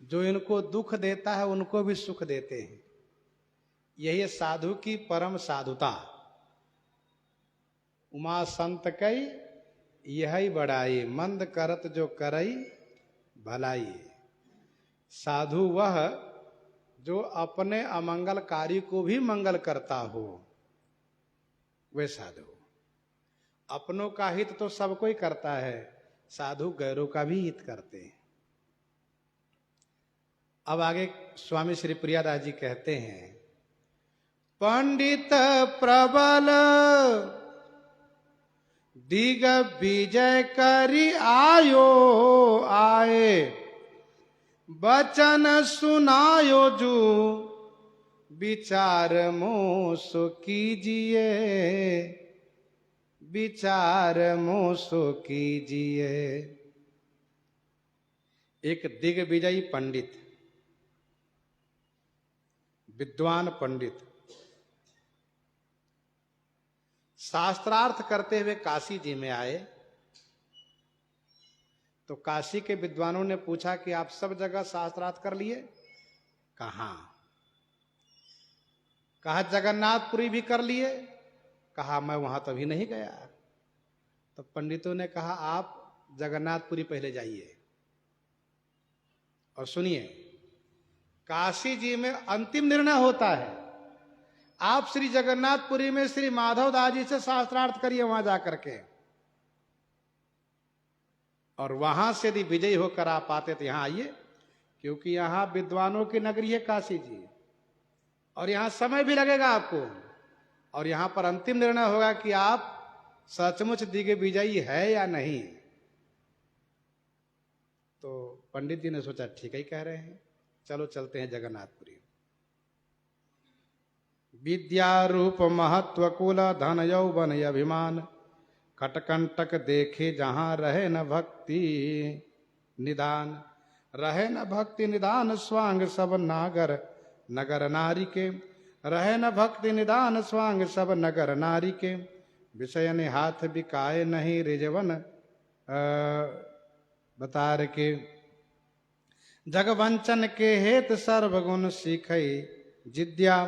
जो इनको दुख देता है उनको भी सुख देते हैं। यही साधु की परम साधुता। उमा संत कई यही बड़ाई, मंद करत जो करई भलाई। साधु वह जो अपने अमंगलकारी को भी मंगल करता हो, वे साधु। अपनों का हित तो सब कोई करता है, साधु गैरों का भी हित करते हैं। अब आगे स्वामी श्री प्रियादास जी कहते हैं, पंडित प्रबल दिग विजय करी आयो आए, बचन सुनायो जो विचार मोसो कीजिए, विचार मोसो कीजिए। एक दिग्विजयी पंडित, विद्वान पंडित शास्त्रार्थ करते हुए काशी जी में आए। तो काशी के विद्वानों ने पूछा कि आप सब जगह शास्त्रार्थ कर लिए? कहा जगन्नाथपुरी भी कर लिए? कहा मैं वहां तो अभी नहीं गया। तो पंडितों ने कहा आप जगन्नाथपुरी पहले जाइए और सुनिए, काशी जी में अंतिम निर्णय होता है। आप श्री जगन्नाथपुरी में श्री माधव दास जी से शास्त्रार्थ करिए वहां जाकर के, और वहां से यदि विजयी होकर आप आते तो यहां आइए, क्योंकि यहां विद्वानों की नगरी है काशी जी, और यहां समय भी लगेगा आपको, और यहां पर अंतिम निर्णय होगा कि आप सचमुच दिग्विजयी है या नहीं। तो पंडित जी ने सोचा ठीक ही कह रहे हैं, चलो चलते हैं जगन्नाथपुरी। विद्या रूप महत्व कुल धन यौवन अभिमान, खटकंटक देखे जहां रहे न भक्ति निदान। रहे न भक्ति निदान स्वांग सब नागर नगर नारी के, रहे न भक्ति निदान स्वांग सब नगर नारी के। विषय ने हाथ बिकाए नहीं रिजवन बतार के, जगवंचन के हेत सर्वगुण सीखई जिद्या।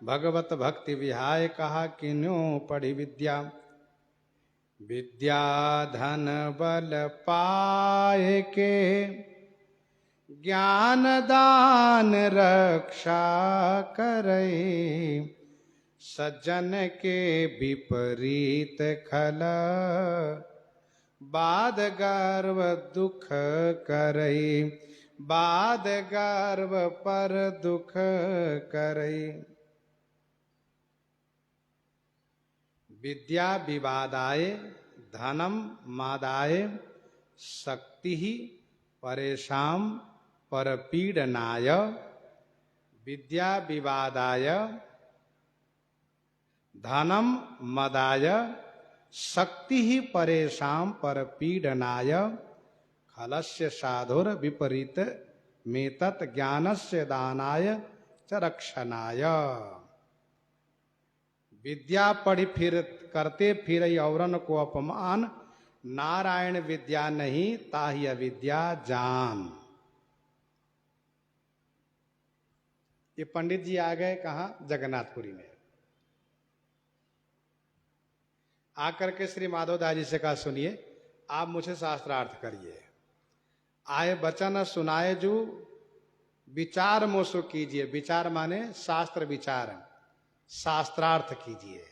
भगवत भक्ति विहाय कहा किन्यों पढ़ी विद्या। विद्या धन बल पाए के, ज्ञान दान रक्षा करई। सज्जन के विपरीत खल, बाद गर्व दुख करई। बाद गर्व पर दुख करई। विद्या विवादाय धनम मादाय, शक्ति ही परेशान परपीडनाय। विद्या विवादाय धनम मदाय, शक्ति ही परेशान परपीडनाय। खलस्य साधुर विपरीत मेतत ज्ञानस्य दानाय च रक्षणाय। विद्या पढ़ी फिर करते फिर औरन को अपमान, नारायण विद्या नहीं ताहि अविद्या जान। ये पंडित जी आ गए कहाँ? जगन्नाथपुरी में। आकर के श्री माधव दास जी से कहा सुनिए, आप मुझे शास्त्रार्थ करिए। आए बचन सुनाए जो विचार मोसो कीजिए। विचार माने शास्त्र विचार, शास्त्रार्थ कीजिए।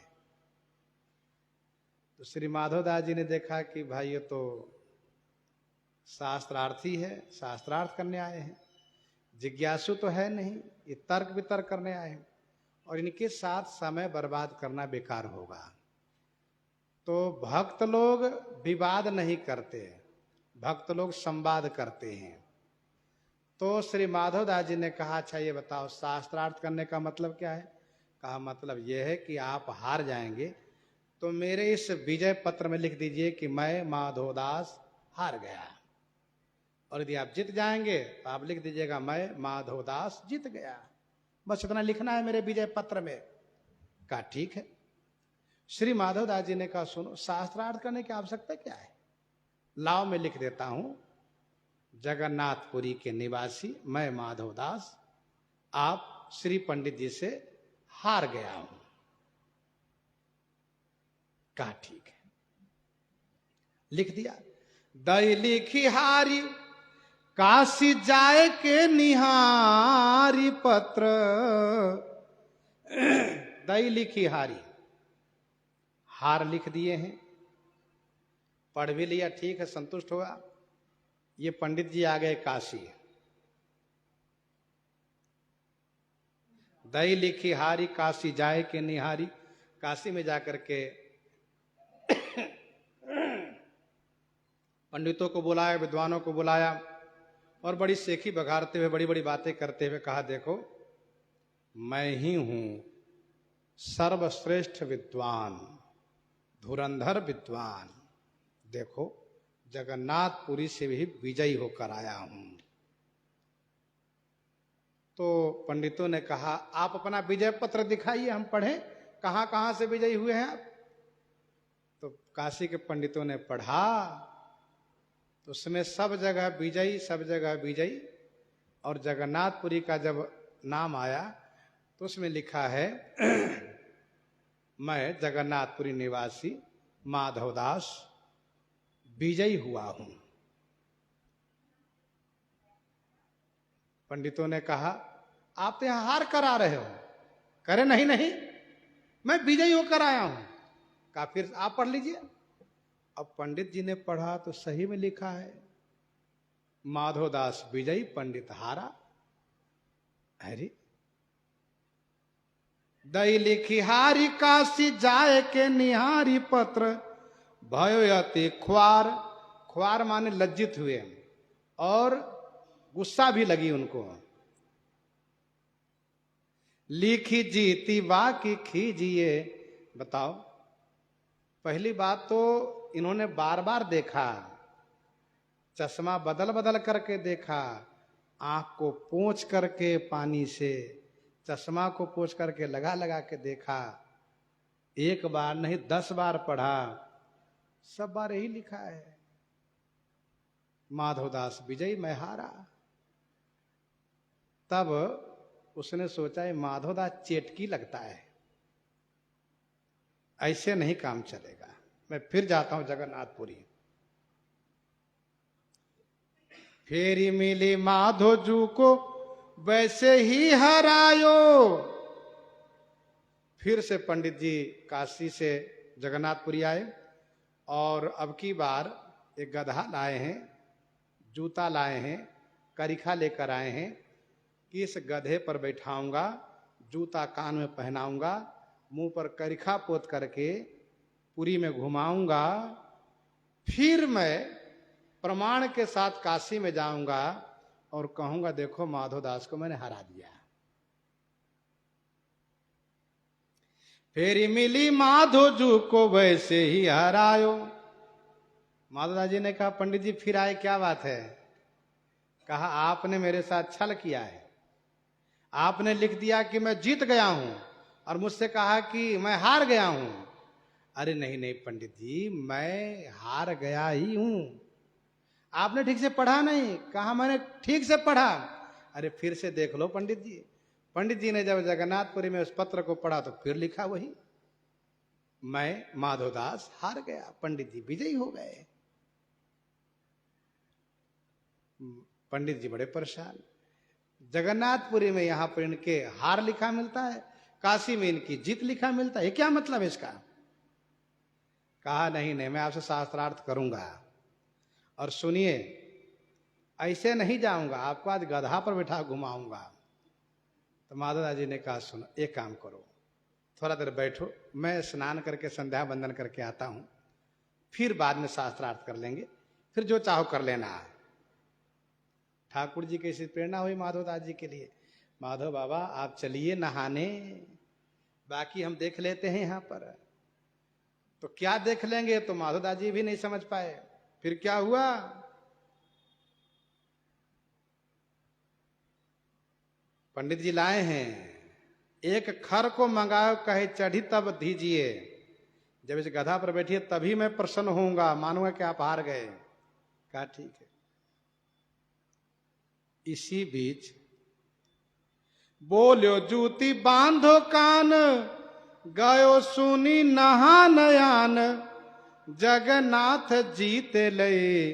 तो श्री माधव दास जी ने देखा कि भाई ये तो शास्त्रार्थी है, शास्त्रार्थ करने आए हैं, जिज्ञासु तो है नहीं, ये तर्क वितर्क करने आए हैं, और इनके साथ समय बर्बाद करना बेकार होगा। तो भक्त लोग विवाद नहीं करते, भक्त लोग संवाद करते हैं। तो श्री माधव दास जी ने कहा अच्छा ये बताओ शास्त्रार्थ करने का मतलब क्या है? कहा मतलब यह है कि आप हार जाएंगे तो मेरे इस विजय पत्र में लिख दीजिए कि मैं माधवदास हार गया, और यदि आप जीत जाएंगे तो आप लिख दीजिएगा मैं माधवदास जीत गया। बस इतना लिखना है मेरे विजय पत्र में। कहा ठीक है। श्री माधव दास जी ने कहा सुनो शास्त्रार्थ करने की आवश्यकता क्या है, लाओ मैं लिख देता हूं। जगन्नाथपुरी के निवासी मैं माधवदास आप श्री पंडित जी से हार गया हूं। कहा ठीक है, लिख दिया। दई लिखी हारी काशी जाए के निहारी पत्र, दई लिखी हारी, हार लिख दिए हैं, पढ़ भी लिया, ठीक है, संतुष्ट हुआ। ये पंडित जी आ गए काशी। दई लिखी हारी काशी जाए के निहारी, काशी में जाकर के पंडितों को बुलाया, विद्वानों को बुलाया और बड़ी सेखी बघारते हुए, बड़ी बड़ी बातें करते हुए कहा, देखो मैं ही हूं सर्वश्रेष्ठ विद्वान, धुरंधर विद्वान, देखो जगन्नाथपुरी से भी विजयी होकर आया हूं। तो पंडितों ने कहा, आप अपना विजय पत्र दिखाइए, हम पढ़ें, कहां कहां से विजयी हुए हैं आप। तो काशी के पंडितों ने पढ़ा, तो उसमें सब जगह विजयी, सब जगह विजयी, और जगन्नाथपुरी का जब नाम आया तो उसमें लिखा है मैं जगन्नाथपुरी निवासी माधवदास विजयी हुआ हूं। पंडितों ने कहा, आप तो यहां हार कर आ रहे हो। करे नहीं नहीं, मैं विजयी होकर आया हूं। कहा फिर आप पढ़ लीजिए। अब पंडित जी ने पढ़ा तो सही में लिखा है माधवदास विजयी, पंडित हारा। अरे दई लिखी हारी काशी जाए के निहारी पत्र, भयो अति ख्वार, ख्वार माने लज्जित हुए और गुस्सा भी लगी उनको। लिखी जीती बाकी खीजिए। बताओ, पहली बात तो इन्होंने बार बार देखा, चश्मा बदल बदल करके देखा, आंख को पोंछ करके पानी से, चश्मा को पोंछ करके लगा लगा के देखा, एक बार नहीं 10 बार पढ़ा, सब बार यही लिखा है माधवदास विजयी, मैं हारा। तब उसने सोचा ये माधवदास चेटकी लगता है, ऐसे नहीं काम चलेगा, मैं फिर जाता हूं जगन्नाथपुरी। फेरी मिली माधोजू को वैसे ही हरायो। फिर से पंडित जी काशी से जगन्नाथपुरी आए और अब की बार एक गधा लाए हैं, जूता लाए हैं, करिखा लेकर आए हैं कि इस गधे पर बैठाऊंगा, जूता कान में पहनाऊंगा, मुंह पर करिखा पोत करके पुरी में घुमाऊंगा, फिर मैं प्रमाण के साथ काशी में जाऊंगा और कहूंगा देखो माधवदास को मैंने हरा दिया। फेरी मिली माधोजू को वैसे ही हरायो। माधवदास जी ने कहा, पंडित जी फिर आए, क्या बात है। कहा, आपने मेरे साथ छल किया है, आपने लिख दिया कि मैं जीत गया हूं और मुझसे कहा कि मैं हार गया हूं। अरे नहीं नहीं पंडित जी, मैं हार गया ही हूं, आपने ठीक से पढ़ा नहीं। कहा मैंने ठीक से पढ़ा। अरे फिर से देख लो पंडित जी। पंडित जी ने जब जगन्नाथपुरी में उस पत्र को पढ़ा तो फिर लिखा वही, मैं माधवदास हार गया, पंडित जी विजयी हो गए। पंडित जी बड़े परेशान। जगन्नाथपुरी में यहां पर इनके हार लिखा मिलता है, काशी में इनकी जीत लिखा मिलता है, ये क्या मतलब है इसका। कहा नहीं नहीं, मैं आपसे शास्त्रार्थ करूंगा और सुनिए, ऐसे नहीं जाऊंगा, आपको आज गधा पर बैठा घुमाऊंगा। तो माधवदास जी ने कहा, सुनो एक काम करो, थोड़ा देर बैठो, मैं स्नान करके संध्या बंदन करके आता हूं, फिर बाद में शास्त्रार्थ कर लेंगे, फिर जो चाहो कर लेना। ठाकुर जी की ऐसी प्रेरणा हुई माधवदास जी के लिए, माधव बाबा आप चलिए नहाने, बाकी हम देख लेते हैं यहां पर। तो क्या देख लेंगे, तो माधवदास जी भी नहीं समझ पाए। फिर क्या हुआ, पंडित जी लाए हैं, एक खर को मंगाओ, कहे चढ़ी तब दीजिए, जब इस गधा पर बैठिए तभी मैं प्रसन्न होऊंगा, मानूंगा कि आप हार गए। कहा ठीक है। इसी बीच बोल्यो जूती बांधो कान, गयो सुनी नहा नयान, जगन्नाथ जीते लए,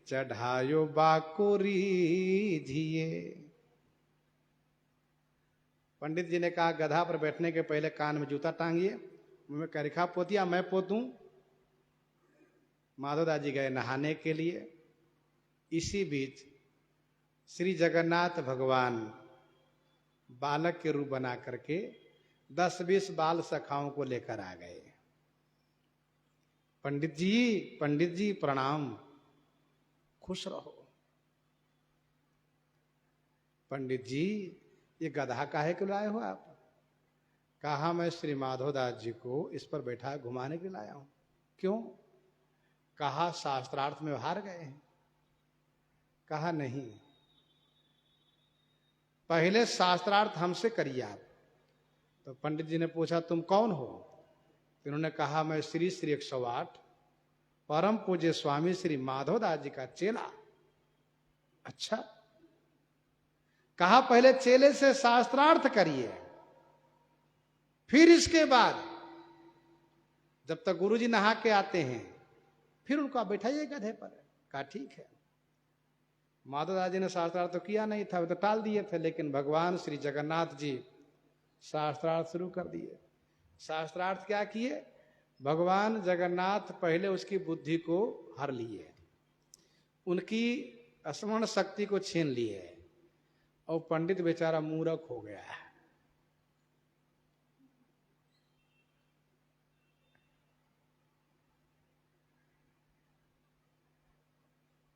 चढ़ायो बाकुरी झिए। पंडित जी ने कहा गधा पर बैठने के पहले कान में जूता टांगिए, मुंह में करिखा पोतिया, मैं पोतूं। माधवदास जी गए नहाने के लिए। इसी बीच श्री जगन्नाथ भगवान बालक के रूप बना करके 10-20 बाल सखाओं को लेकर आ गए। पंडित जी प्रणाम, खुश रहो। पंडित जी ये गधा काहे के लाए हो आप? कहा मैं श्री माधवदास जी को इस पर बैठा घुमाने के लाया हूं। क्यों? कहा शास्त्रार्थ में हार गए हैं। कहा नहीं, पहले शास्त्रार्थ हमसे करिए आप। तो पंडित जी ने पूछा तुम कौन हो? इन्होंने कहा मैं श्री 108 परम पूज्य स्वामी श्री माधवदास जी का चेला। अच्छा, कहा पहले चेले से शास्त्रार्थ करिए, फिर इसके बाद जब तक गुरुजी नहा के आते हैं फिर उनको बैठाइए गधे पर। कहा ठीक है। माधवदास जी ने शास्त्रार्थ तो किया नहीं था, वे तो टाल दिए थे, लेकिन भगवान श्री जगन्नाथ जी शास्त्रार्थ शुरू कर दिए। शास्त्रार्थ क्या किए? भगवान जगन्नाथ पहले उसकी बुद्धि को हर लिए, उनकी स्मरण शक्ति को छीन लिए, और पंडित बेचारा मूर्ख हो गया है।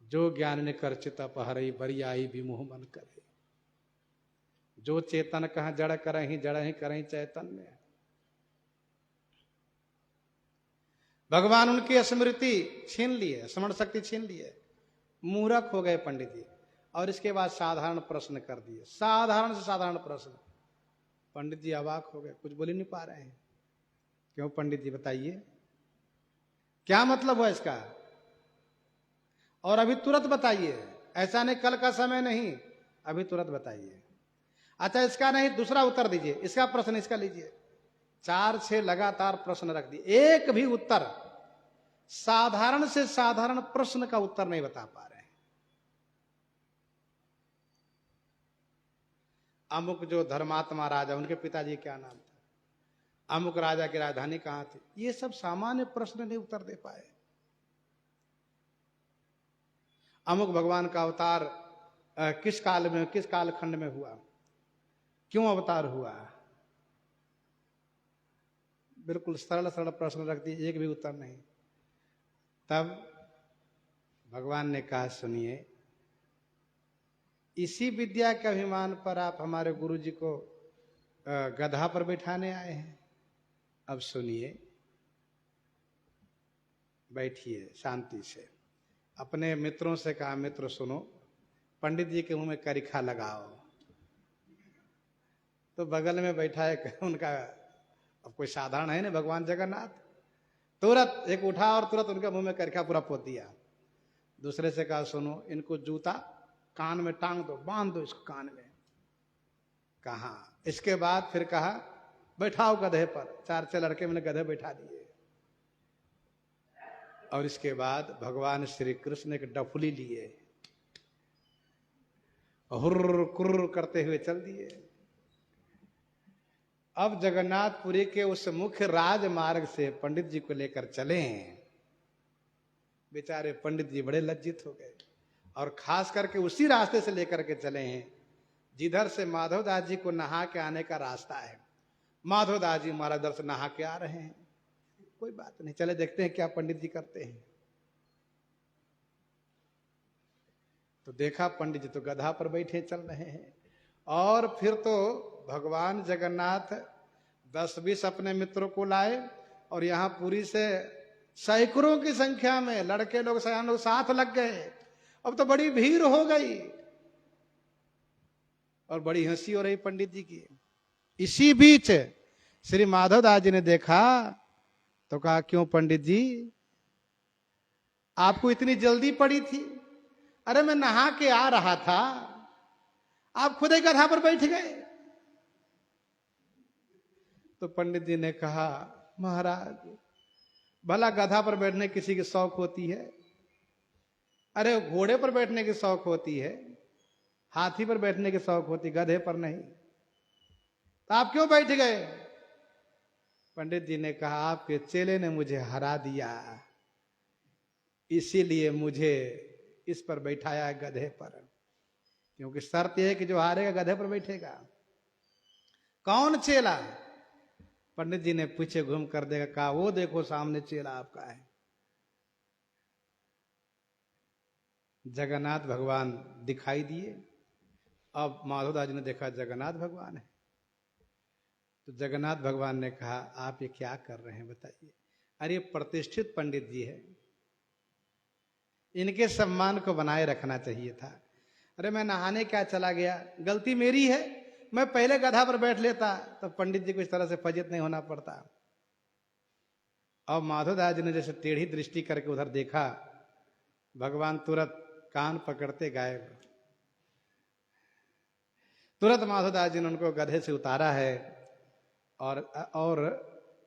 जो ज्ञान ने कर चित अपहरई, बरियाई विमोह मन करे। जो चेतन कहा जड़ करही, जड़ ही करही चैतन्य। भगवान उनकी स्मृति छीन लिए, स्मरण शक्ति छीन लिए, मूर्ख हो गए पंडित जी। और इसके बाद साधारण प्रश्न कर दिए, साधारण से साधारण प्रश्न। पंडित जी अवाक हो गए, कुछ बोल ही नहीं पा रहे हैं। क्यों पंडित जी बताइए, क्या मतलब है इसका? और अभी तुरंत बताइए, ऐसा नहीं कल का समय नहीं, अभी तुरंत बताइए। अच्छा इसका नहीं, दूसरा उत्तर दीजिए, इसका प्रश्न इसका लीजिए। 4-6 लगातार प्रश्न रख दिए, एक भी उत्तर, साधारण से साधारण प्रश्न का उत्तर नहीं बता पा रहे हैं। अमुक जो धर्मात्मा राजा, उनके पिताजी क्या नाम था, अमुक राजा की राजधानी कहां थी, ये सब सामान्य प्रश्न नहीं उत्तर दे पाए। अमुक भगवान का अवतार किस काल में, किस कालखंड में हुआ, क्यों अवतार हुआ, बिल्कुल सरल सरल प्रश्न रख दिए, एक भी उत्तर नहीं। तब भगवान ने कहा सुनिए, इसी विद्या के अभिमान पर आप हमारे गुरु जी को गधा पर बैठाने आए हैं। अब सुनिए, बैठिए शांति से। अपने मित्रों से कहा मित्र सुनो, पंडित जी के मुंह में करिखा लगाओ। तो बगल में बैठा है उनका, अब कोई साधारण है ना भगवान जगन्नाथ, तुरंत एक उठा और तुरंत उनके मुंह में करिखा पूरा पोत दिया। दूसरे से कहा सुनो, इनको जूता कान में टांग दो, बांध दो इसको कान में। कहा, इसके बाद फिर कहा बैठाओ गधे पर। 4-6 लड़के मैंने गधे बैठा दिए। और इसके बाद भगवान श्री कृष्ण एक डफली लिए, हुर्र कुर्र करते हुए चल दिए। अब जगन्नाथपुरी के उस मुख्य राजमार्ग से पंडित जी को लेकर चले हैं। बेचारे पंडित जी बड़े लज्जित हो गए, और खास करके उसी रास्ते से लेकर के चले हैं जिधर से माधवदास जी को नहा के आने का रास्ता है। माधवदास जी महाराज दर से नहा के आ रहे हैं। कोई बात नहीं, चले देखते हैं क्या पंडित जी करते हैं। तो देखा पंडित जी तो गधा पर बैठे चल रहे हैं, और फिर तो भगवान जगन्नाथ 10-20 अपने मित्रों को लाए, और यहाँ पुरी से सैकड़ों की संख्या में लड़के लोग सयान लोग साथ लग गए। अब तो बड़ी भीड़ हो गई और बड़ी हंसी हो रही पंडित जी की। इसी बीच श्री माधवदास जी ने देखा तो कहा क्यों पंडित जी, आपको इतनी जल्दी पड़ी थी? अरे मैं नहा के आ रहा था, आप खुद ही गधा पर बैठ गए। तो पंडित जी ने कहा, महाराज भला गधा पर बैठने किसी की शौक होती है? अरे घोड़े पर बैठने की शौक होती है, हाथी पर बैठने की शौक होती, गधे पर नहीं। तो आप क्यों बैठ गए? पंडित जी ने कहा, आपके चेले ने मुझे हरा दिया, इसीलिए मुझे इस पर बैठाया है, गधे पर। क्योंकि शर्त यह है कि जो हारेगा गधे पर बैठेगा। कौन चेला? पंडित जी ने पीछे घूम कर देखा, कहा वो देखो सामने चेला आपका है। जगन्नाथ भगवान दिखाई दिए। अब माधवदास जी ने देखा जगन्नाथ भगवान है। तो जगन्नाथ भगवान ने कहा, आप ये क्या कर रहे हैं बताइए? अरे प्रतिष्ठित पंडित जी है, इनके सम्मान को बनाए रखना चाहिए था। अरे मैं नहाने क्या चला गया, गलती मेरी है, मैं पहले गधा पर बैठ लेता तो पंडित जी को इस तरह से फजित नहीं होना पड़ता। अब माधवदास जी ने जैसे टेढ़ी दृष्टि करके उधर देखा, भगवान तुरंत कान पकड़ते गायब। तुरंत माधवदास जी ने उनको गधे से उतारा है। और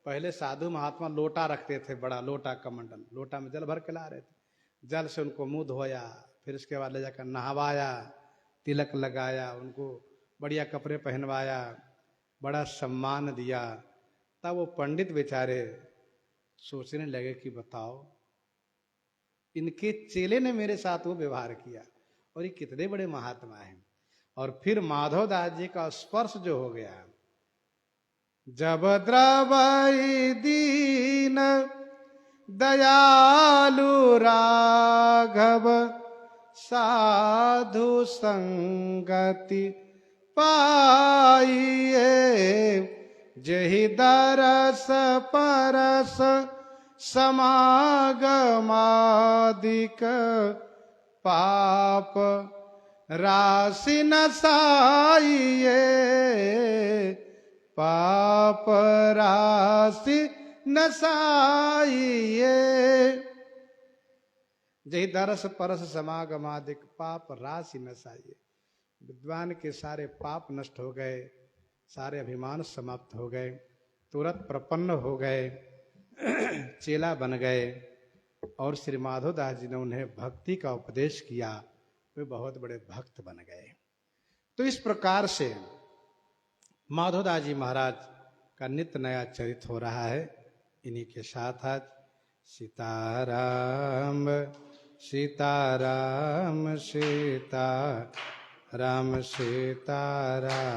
पहले साधु महात्मा लोटा रखते थे, बड़ा लोटा कमंडल, लोटा में जल भर के ला रहे थे। जल से उनको मुंह धोया, फिर उसके बाद ले जाकर नहवाया, तिलक लगाया, उनको बढ़िया कपड़े पहनवाया, बड़ा सम्मान दिया। तब वो पंडित बेचारे सोचने लगे कि बताओ, इनके चेले ने मेरे साथ वो व्यवहार किया और ये कितने बड़े महात्मा हैं। और फिर माधवदास जी का स्पर्श जो हो गया, जब द्रवई दीन दयालु राघव साधु संगति पाइए, जहि दरस परस समागमादिक पाप राशि नसाइए, पाप राशि नसाइए। जही दरस परस समागमादिक पाप राशि नसाइए। विद्वान के सारे पाप नष्ट हो गए, सारे अभिमान समाप्त हो गए, तुरंत प्रपन्न हो गए, चेला बन गए। और श्री माधवदास जी ने उन्हें भक्ति का उपदेश किया, वे बहुत बड़े भक्त बन गए। तो इस प्रकार से माधवदास जी महाराज का नित्य नया चरित हो रहा है। इन्हीं के साथ आज सीताराम सीताराम सीताराम सीताराम।